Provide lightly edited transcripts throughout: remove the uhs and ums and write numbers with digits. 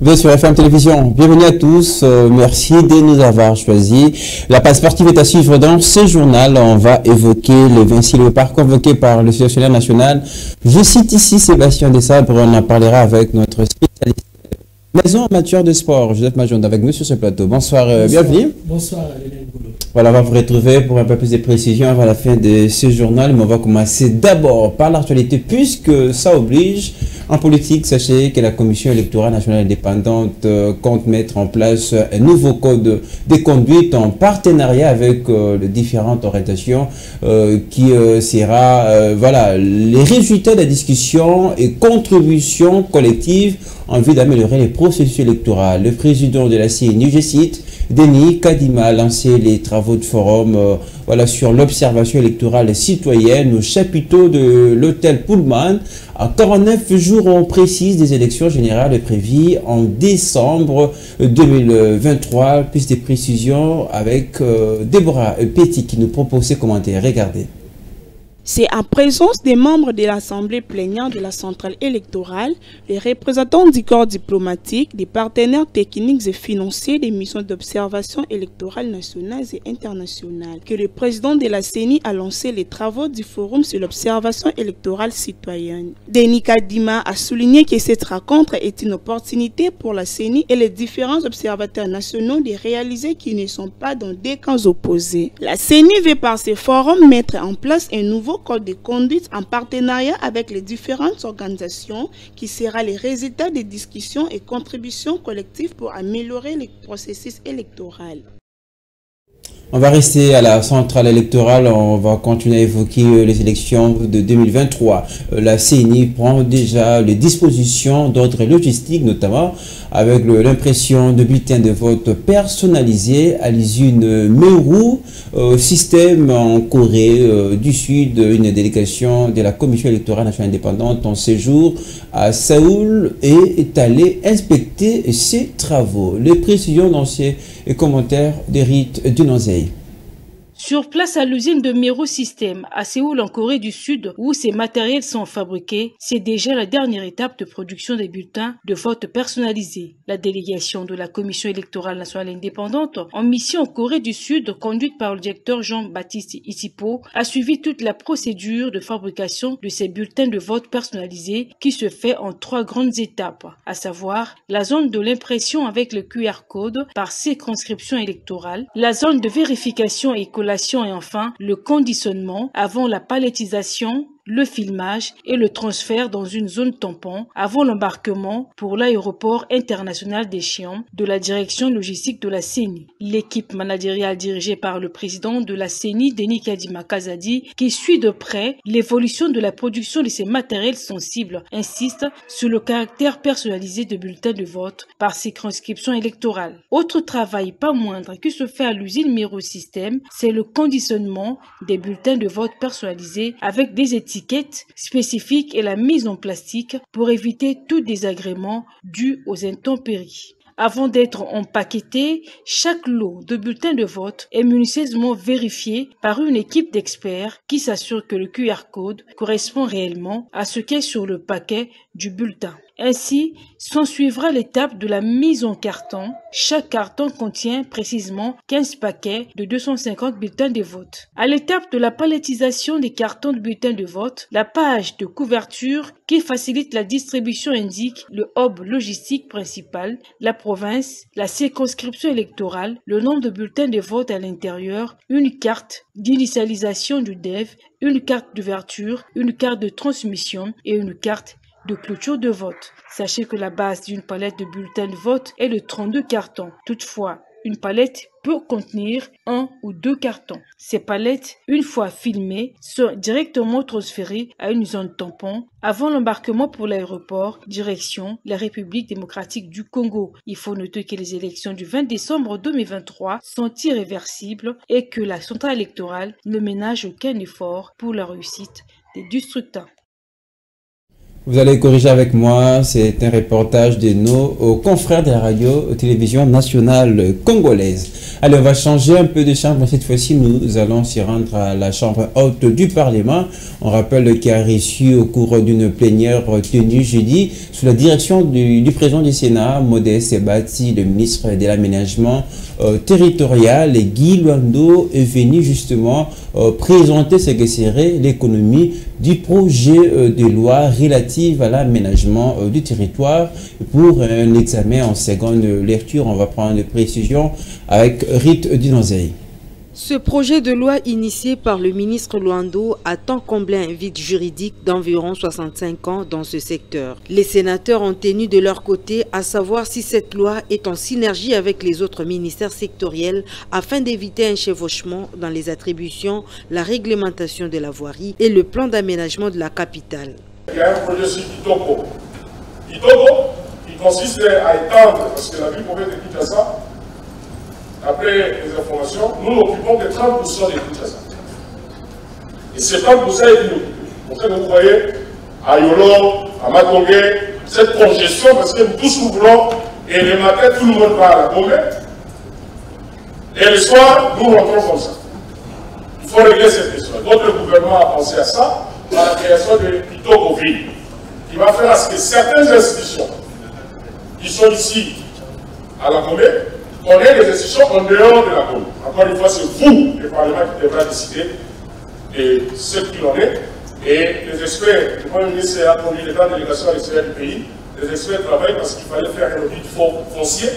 Vous êtes sur FM Télévision. Bienvenue à tous. Merci de nous avoir choisis. La page sportive est à suivre dans ce journal. On va évoquer le Vinci Léopard convoqué par le sélectionneur national. Je cite ici Sébastien Desabre. On en parlera avec notre spécialiste maison amateur de sport, Joseph Majonde, avec nous sur ce plateau. Bonsoir, bienvenue. Bonsoir, Hélène Boulot. Voilà, on va vous retrouver pour un peu plus de précisions avant la fin de ce journal, mais on va commencer d'abord par l'actualité, puisque ça oblige. En politique, sachez que la Commission électorale nationale indépendante compte mettre en place un nouveau code de conduite en partenariat avec les différentes orientations qui sera, voilà, les résultats de la discussion et contributions collectives en vue d'améliorer les processus électoraux. Le président de la CNI, je cite, Denis Kadima, a lancé les travaux de forum voilà, sur l'observation électorale citoyenne au chapiteau de l'hôtel Pullman. À 49 jours, on précise des élections générales prévues en décembre 2023. Plus de précisions avec Déborah Petit qui nous propose ses commentaires. Regardez. C'est en présence des membres de l'Assemblée plénière de la centrale électorale, les représentants du corps diplomatique, des partenaires techniques et financiers des missions d'observation électorale nationales et internationales, que le président de la CENI a lancé les travaux du Forum sur l'observation électorale citoyenne. Denis Kadima a souligné que cette rencontre est une opportunité pour la CENI et les différents observateurs nationaux de réaliser qu'ils ne sont pas dans des camps opposés. La CENI veut par ce forum mettre en place un nouveau code de conduite en partenariat avec les différentes organisations qui sera les résultats des discussions et contributions collectives pour améliorer le processus électoral. On va rester à la centrale électorale, on va continuer à évoquer les élections de 2023. La CENI prend déjà les dispositions d'ordre logistique, notamment avec l'impression de bulletins de vote personnalisés à l'usine Meru, système en Corée du Sud. Une délégation de la Commission électorale nationale indépendante en séjour à Séoul est allée inspecter ces travaux. Les précisions dans ces commentaires d'Éric Dunonzeil. Sur place à l'usine de Meru System, à Séoul en Corée du Sud, où ces matériels sont fabriqués, c'est déjà la dernière étape de production des bulletins de vote personnalisés. La délégation de la Commission électorale nationale indépendante en mission en Corée du Sud, conduite par le directeur Jean-Baptiste Isipo, a suivi toute la procédure de fabrication de ces bulletins de vote personnalisés qui se fait en 3 grandes étapes, à savoir la zone de l'impression avec le QR code par circonscription électorale, la zone de vérification et collation et enfin le conditionnement avant la palettisation, le filmage et le transfert dans une zone tampon avant l'embarquement pour l'aéroport international d'Échiam de la direction logistique de la CENI. L'équipe managériale dirigée par le président de la CENI, Denis Kadima Kazadi, qui suit de près l'évolution de la production de ces matériels sensibles, insiste sur le caractère personnalisé de bulletins de vote par circonscription électorale. Autre travail pas moindre qui se fait à l'usine Meru System, c'est le conditionnement des bulletins de vote personnalisés avec des étiquettes spécifiques et la mise en plastique pour éviter tout désagrément dû aux intempéries. Avant d'être empaqueté, chaque lot de bulletins de vote est minutieusement vérifié par une équipe d'experts qui s'assure que le QR code correspond réellement à ce qu'est sur le paquet du bulletin. Ainsi, s'ensuivra l'étape de la mise en carton. Chaque carton contient précisément 15 paquets de 250 bulletins de vote. À l'étape de la palettisation des cartons de bulletins de vote, la page de couverture qui facilite la distribution indique le hub logistique principal, la province, la circonscription électorale, le nombre de bulletins de vote à l'intérieur, une carte d'initialisation du DEV, une carte d'ouverture, une carte de transmission et une carte de clôture de vote. Sachez que la base d'une palette de bulletins de vote est de 32 cartons. Toutefois, une palette peut contenir 1 ou 2 cartons. Ces palettes, une fois filmées, sont directement transférées à une zone tampon avant l'embarquement pour l'aéroport, direction la République démocratique du Congo. Il faut noter que les élections du 20 décembre 2023 sont irréversibles et que la centrale électorale ne ménage aucun effort pour la réussite des du scrutin. Vous allez corriger avec moi, c'est un reportage de nos confrères de la radio-télévision nationale congolaise. Allez, on va changer un peu de chambre. Cette fois-ci, nous allons s'y rendre à la chambre haute du Parlement. On rappelle qu'il a reçu au cours d'une plénière tenue jeudi sous la direction du président du Sénat, Modeste Sebati, le ministre de l'aménagement territorial, Guy Luando, est venu justement présenter ce que serait l'économie du projet de loi relative à l'aménagement du territoire. Pour un examen en seconde lecture, on va prendre des précisions avec Rite Dinozei. Ce projet de loi initié par le ministre Luando a tant comblé un vide juridique d'environ 65 ans dans ce secteur. Les sénateurs ont tenu de leur côté à savoir si cette loi est en synergie avec les autres ministères sectoriels afin d'éviter un chevauchement dans les attributions, la réglementation de la voirie et le plan d'aménagement de la capitale. Il y a un projet sur Kitoko. Kitoko, qui consiste à étendre, parce que la ville province de Kinshasa, après les informations, nous n'occupons que 30% des Kinshasa. Et ces 30% est inoccupé. Pour ça que vous voyez, à Yolo, à Matongé, cette congestion, parce que nous tous nous voulons, et le matin, tout le monde va à la Gombe, et le soir, nous rentrons comme ça. Il faut régler cette question. Donc le gouvernement a pensé à ça, par la création de Kitoko Ville, qui va faire à ce que certaines institutions qui sont ici à la Gombe, on ait des institutions en dehors de la commune. Encore une fois, c'est vous, le Parlement, qui devra décider de ce qu'il en est. Et les experts, le Premier ministre a conduit les grandes délégations à l'extérieur du pays, les experts travaillent parce qu'il fallait faire un audit foncier.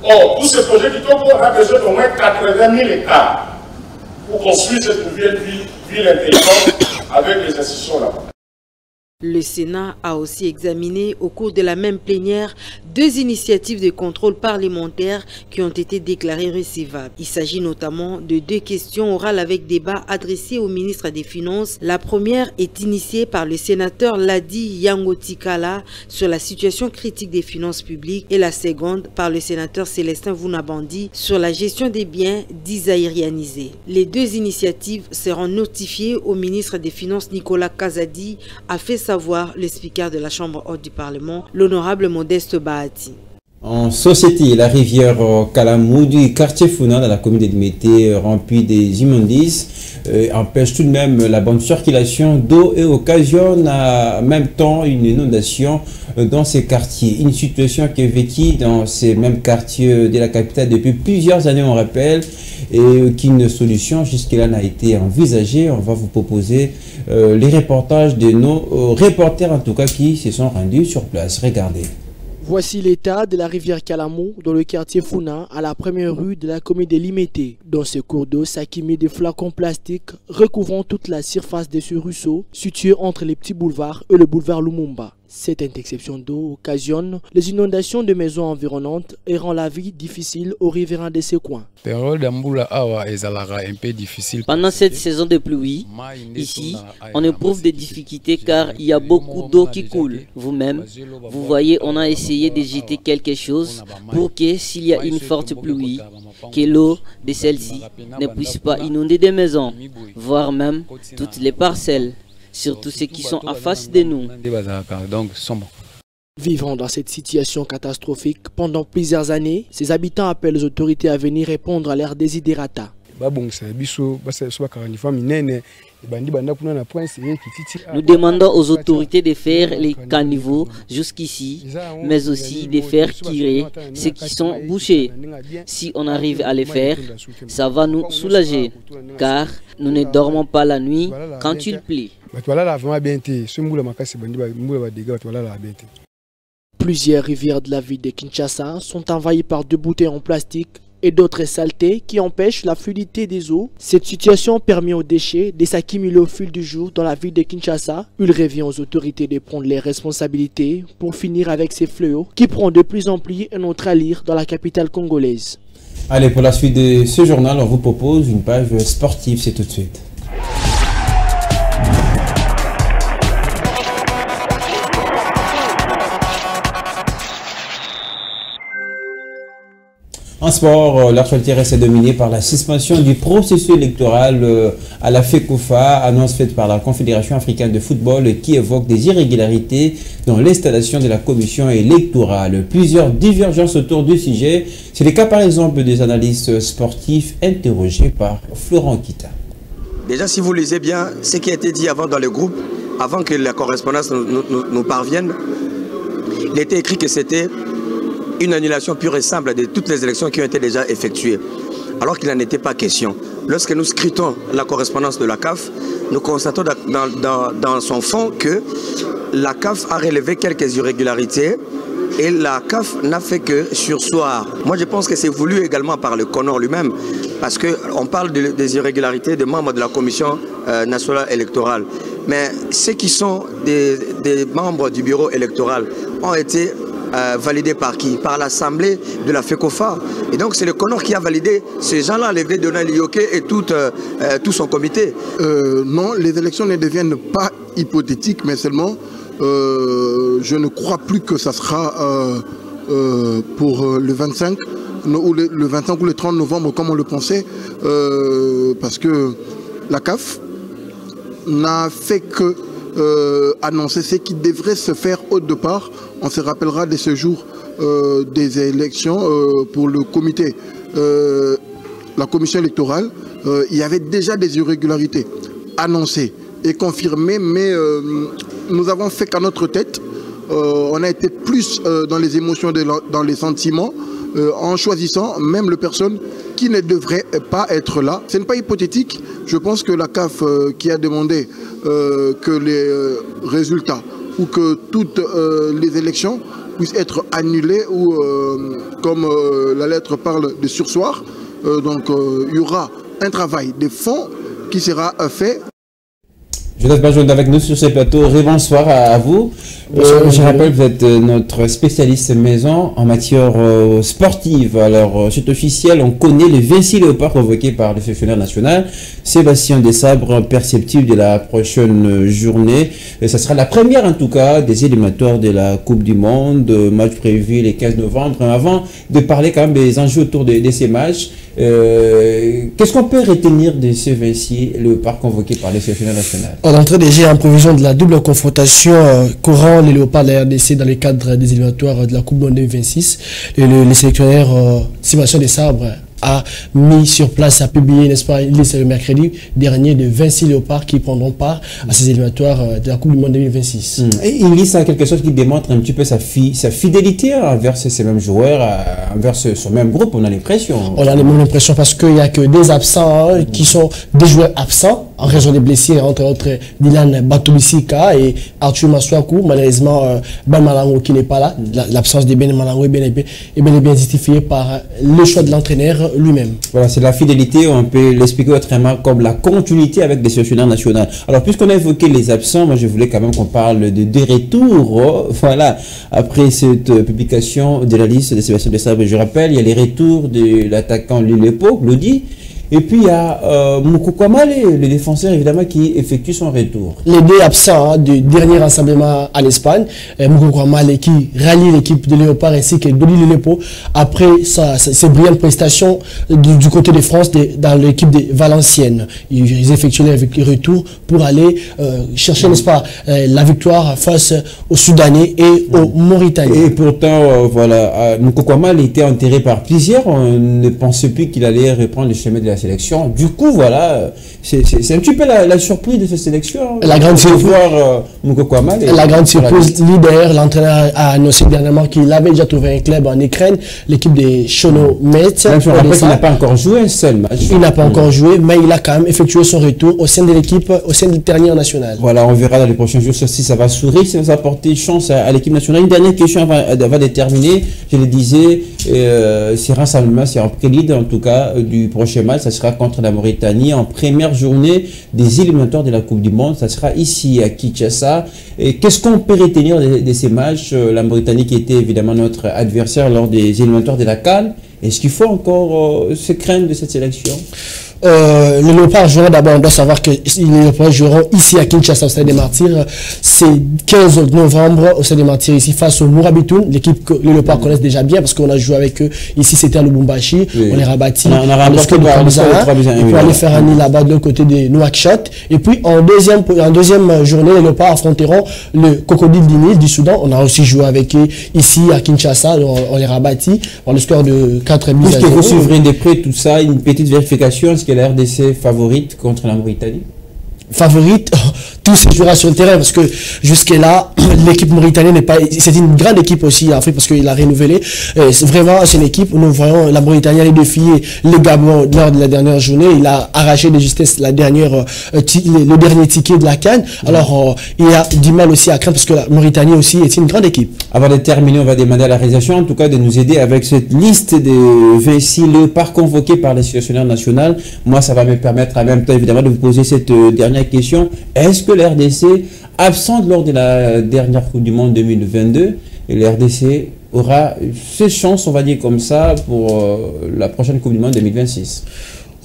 Or, tous ces projets qui tombent, on a besoin d'au moins 80 000 hectares pour construire cette nouvelle ville intelligente avec les institutions là-bas. Le Sénat a aussi examiné au cours de la même plénière 2 initiatives de contrôle parlementaire qui ont été déclarées recevables. Il s'agit notamment de 2 questions orales avec débat adressées au ministre des Finances. La première est initiée par le sénateur Ladi Yangotikala sur la situation critique des finances publiques et la seconde par le sénateur Célestin Vunabandi sur la gestion des biens disaérianisés. Les 2 initiatives seront notifiées au ministre des Finances Nicolas Kazadi, a fait savoir le speaker de la Chambre haute du Parlement, l'honorable Modeste Bahati. En société, la rivière Kalamou du quartier Funa dans la commune de Limete, remplie des immondices, empêche tout de même la bonne circulation d'eau et occasionne en même temps une inondation dans ces quartiers. Une situation qui est vécue dans ces mêmes quartiers de la capitale depuis plusieurs années, on rappelle, et qu'une solution jusque-là n'a été envisagée. On va vous proposer les reportages de nos reporters, en tout cas, qui se sont rendus sur place. Regardez. Voici l'état de la rivière Kalamou dans le quartier Funa, à la première rue de la commune de Limete. Dans ce cours d'eau s'accumulent des flacons plastiques recouvrant toute la surface de ce ruisseau situé entre les petits boulevards et le boulevard Lumumba. Cette interception d'eau occasionne les inondations de maisons environnantes et rend la vie difficile aux riverains de ces coins. Pendant cette saison de pluie, ici, on éprouve des difficultés car il y a beaucoup d'eau qui coule. Vous-même, vous voyez, on a essayé de jeter quelque chose pour que s'il y a une forte pluie, que l'eau de celle-ci ne puisse pas inonder des maisons, voire même toutes les parcelles. Surtout ceux qui sont en face de nous. Vivant dans cette situation catastrophique pendant plusieurs années, ces habitants appellent les autorités à venir répondre à leurs desiderata. Nous demandons aux autorités de faire les caniveaux jusqu'ici, mais aussi de faire tirer ceux qui sont bouchés. Si on arrive à les faire, ça va nous soulager, car nous ne dormons pas la nuit quand il pleut. Plusieurs rivières de la ville de Kinshasa sont envahies par 2 bouteilles en plastique et d'autres saletés qui empêchent la fluidité des eaux. Cette situation permet aux déchets de s'accumuler au fil du jour dans la ville de Kinshasa. Il revient aux autorités de prendre les responsabilités pour finir avec ces fléaux qui prend de plus en plus un autre allure dans la capitale congolaise. Allez, pour la suite de ce journal, on vous propose une page sportive, c'est tout de suite. En sport, l'actualité reste dominée par la suspension du processus électoral à la FECOFA, annonce faite par la Confédération africaine de football qui évoque des irrégularités dans l'installation de la commission électorale. Plusieurs divergences autour du sujet. C'est le cas par exemple des analystes sportifs interrogés par Florent Kita. Déjà, si vous lisez bien ce qui a été dit avant dans le groupe, avant que la correspondance nous parvienne, il était écrit que c'était une annulation pure et simple de toutes les élections qui ont été déjà effectuées, alors qu'il n'en était pas question. Lorsque nous scrutons la correspondance de la CAF, nous constatons dans son fond que la CAF a relevé quelques irrégularités et la CAF n'a fait que surseoir. Moi, je pense que c'est voulu également par le CONOR lui-même, parce qu'on parle des irrégularités des membres de la Commission nationale électorale. Mais ceux qui sont des membres du bureau électoral ont été validés par qui? Par l'Assemblée de la FECOFA. Et donc c'est le CONOR qui a validé. Ces gens-là, les Donald Yoke et tout son comité. Non, les élections ne deviennent pas hypothétiques, mais seulement je ne crois plus que ça sera pour le 25 ou le 25 ou le 30 novembre comme on le pensait, parce que la CAF n'a fait que annoncer ce qui devrait se faire au départ. On se rappellera de ce jour des élections pour le comité, la commission électorale. Il y avait déjà des irrégularités annoncées et confirmées, mais nous avons fait qu'à notre tête. On a été plus dans les émotions, dans les sentiments, en choisissant même les personnes qui ne devraient pas être là. Ce n'est pas hypothétique. Je pense que la CAF qui a demandé que les résultats ou que toutes les élections puissent être annulées ou comme la lettre parle de surseoir, donc il y aura un travail de fond qui sera fait. Joseph Bajoun avec nous sur ce plateau. Bonsoir à vous. Je rappelle que vous êtes notre spécialiste maison en matière sportive. Alors, c'est officiel, on connaît les 26 léopards convoqués par le sélectionneur national, Sébastien Desabre, perceptible de la prochaine journée. Et ça sera la première, en tout cas, des éliminatoires de la Coupe du Monde, match prévu le 15 novembre. Avant de parler quand même des enjeux autour de ces matchs, qu'est-ce qu'on peut retenir de ces 26 léopards convoqués par le sélectionneur national? On entrait déjà en prévision de la double confrontation qu'auront les léopards de la RDC dans le cadre des éliminatoires de la Coupe du Monde 2026. Le sélectionneur Sébastien Desabre a mis sur place, a publié, n'est-ce pas, le mercredi dernier de 26 léopards qui prendront part à ces éliminatoires de la Coupe du Monde 2026. Et il lit ça quelque chose qui démontre un petit peu sa fidélité envers ces mêmes joueurs, envers ce même groupe, on a l'impression. On a l'impression parce qu'il n'y a que des absents qui sont des joueurs absents en raison des blessures, entre autres Dylan Batobisika et Arthur Maswaku. Malheureusement, Ben Malango qui n'est pas là. L'absence de Ben Malango est bien et bien justifiée par le choix de l'entraîneur lui-même. Voilà, c'est la fidélité, on peut l'expliquer autrement comme la continuité avec des sélectionneurs nationaux. Alors, puisqu'on a évoqué les absents, moi je voulais quand même qu'on parle de deux retours. Voilà, après cette publication de la liste de Sébastien Desabre, je rappelle, il y a les retours de l'attaquant Lilepo, Lodi. Et puis il y a Moukoko Amale, le défenseur évidemment qui effectue son retour. Les deux absents du dernier rassemblement en Espagne, Moukoko Amale qui rallie l'équipe de Léopard ainsi que Dodi Lilepo après ses brillantes prestations du côté de France dans l'équipe de Valenciennes. Ils effectuent les retours pour aller chercher, n'est-ce pas, la victoire face aux Soudanais et aux Mauritaniens. Et pourtant, voilà, Moukoko Amale était enterré par plusieurs. On ne pensait plus qu'il allait reprendre le chemin de la sélection. Du coup, voilà, c'est un petit peu la surprise de cette sélection. La grande surprise, la grande surprise, leader, l'entraîneur a annoncé dernièrement qu'il avait déjà trouvé un club en Ukraine, l'équipe des Chono Metz. Je rappelle qu'il n'a pas encore joué un seul match. Il n'a pas encore joué, mais il a quand même effectué son retour au sein de l'équipe, au sein du dernier national. Voilà, on verra dans les prochains jours si ça va sourire, si ça va apporter chance à l'équipe nationale. Une dernière question avant de terminer. Je le disais, c'est rassemblement, c'est en prélude en tout cas du prochain match. Ça sera contre la Mauritanie en première journée des éliminatoires de la Coupe du Monde. Ça sera ici à Kinshasa. Et qu'est-ce qu'on peut retenir de ces matchs? La Mauritanie qui était évidemment notre adversaire lors des éliminatoires de la CAN. Est-ce qu'il faut encore se craindre de cette sélection? Les Léopards joueront d'abord, on doit savoir que les Léopards joueront ici à Kinshasa au Stade des Martyrs. C'est 15 novembre au Stade des Martyrs ici face au Mourabitoun, l'équipe que les Léopards connaissent déjà bien parce qu'on a joué avec eux ici, c'était à Lubumbashi, on les rabattit. On a remporté 3 buts. Et puis aller faire un nid là-bas de l'autre côté de Nouakchott. Et puis en deuxième journée, les Léopards affronteront le Crocodile du Nil du Soudan. On a aussi joué avec eux ici à Kinshasa, on les rabattit par le score de 4 buts à 0. Est-ce que vous suivrez de près tout ça, une petite vérification, est-ce que la RDC favorite contre la Mauritanie? Favorite, tout se jouera sur le terrain parce que jusque-là, l'équipe mauritanienne n'est pas. C'est une grande équipe aussi en Afrique parce qu'il a renouvelé. C'est vraiment une équipe où nous voyons la Mauritanie aller défier le Gabon lors de la dernière journée. Il a arraché de justesse le dernier ticket de la CAN. Alors, il y a du mal aussi à craindre parce que la Mauritanie aussi est une grande équipe. Avant de terminer, on va demander à la réalisation en tout cas de nous aider avec cette liste de 26 léopards convoqués par les sélectionneurs nationaux. Moi, ça va me permettre en même temps évidemment de vous poser cette dernière question. Est-ce que la RDC, absente lors de la dernière Coupe du Monde 2022, et la RDC aura ses chances, on va dire comme ça, pour la prochaine Coupe du Monde 2026?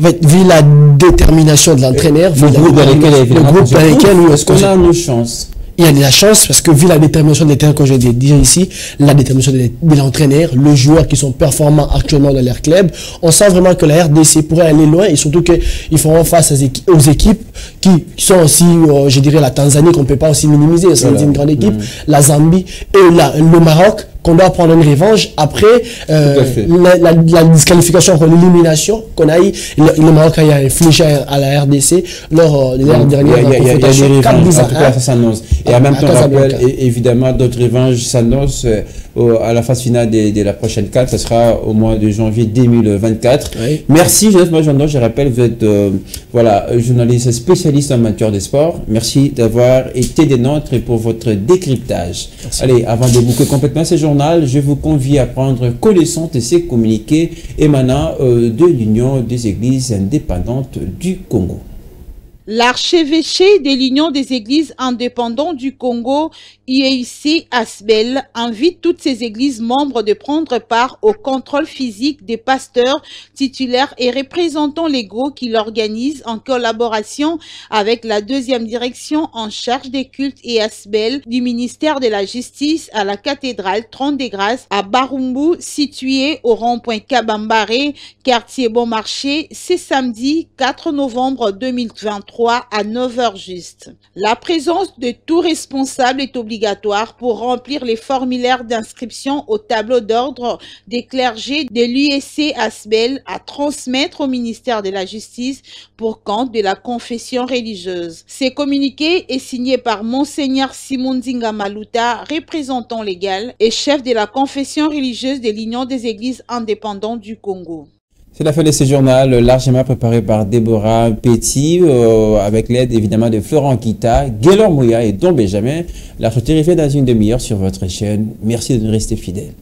En fait, vu la détermination de l'entraîneur, le groupe dans lequel est-ce qu'on a nos chances? Il y a de la chance parce que vu la détermination des terrains, comme je l'ai dit ici, la détermination de l'entraîneur, les joueurs qui sont performants actuellement dans leur club, on sent vraiment que la RDC pourrait aller loin et surtout qu'ils feront face aux équipes qui sont aussi, je dirais, la Tanzanie qu'on ne peut pas aussi minimiser, c'est une grande équipe, la Zambie et le Maroc, qu'on doit prendre une revanche après la disqualification, l'élimination qu'on a eu. Le Maroc a infligé à la RDC lors de la dernière confrontation. Il y a des revanches, en tout cas ça s'annonce. Et en même temps, on rappelle évidemment d'autres revanches s'annoncent à la phase finale de la prochaine CAN. Ce sera au mois de janvier 2024. Oui. Merci Joseph Majando, je rappelle, vous êtes journaliste spécialiste en matière de sport. Merci d'avoir été des nôtres pour votre décryptage. Merci. Allez, avant de boucler complètement ce journal, je vous convie à prendre connaissance de ces communiqués émanant de l'Union des Églises indépendantes du Congo. L'archevêché de l'Union des Églises indépendantes du Congo, IEIC Asbel, invite toutes ces églises membres de prendre part au contrôle physique des pasteurs, titulaires et représentants légaux qui l'organisent en collaboration avec la deuxième direction en charge des cultes et Asbel du ministère de la Justice à la cathédrale Trône des Grâces à Barumbu, située au rond-point Kabambare, quartier Bon Marché, c'est samedi 4 novembre 2023. À 9h juste. La présence de tout responsable est obligatoire pour remplir les formulaires d'inscription au tableau d'ordre des clergés de l'USC Asbel à transmettre au ministère de la Justice pour compte de la confession religieuse. Ce communiqué est signé par Monseigneur Simon Zinga Maluta, représentant légal et chef de la confession religieuse de l'Union des Églises indépendantes du Congo. C'est la fin de ce journal largement préparé par Déborah Petit, avec l'aide évidemment de Florent Kita, Guélor Moya et Don Benjamin. La suite est dans une demi-heure sur votre chaîne. Merci de nous rester fidèles.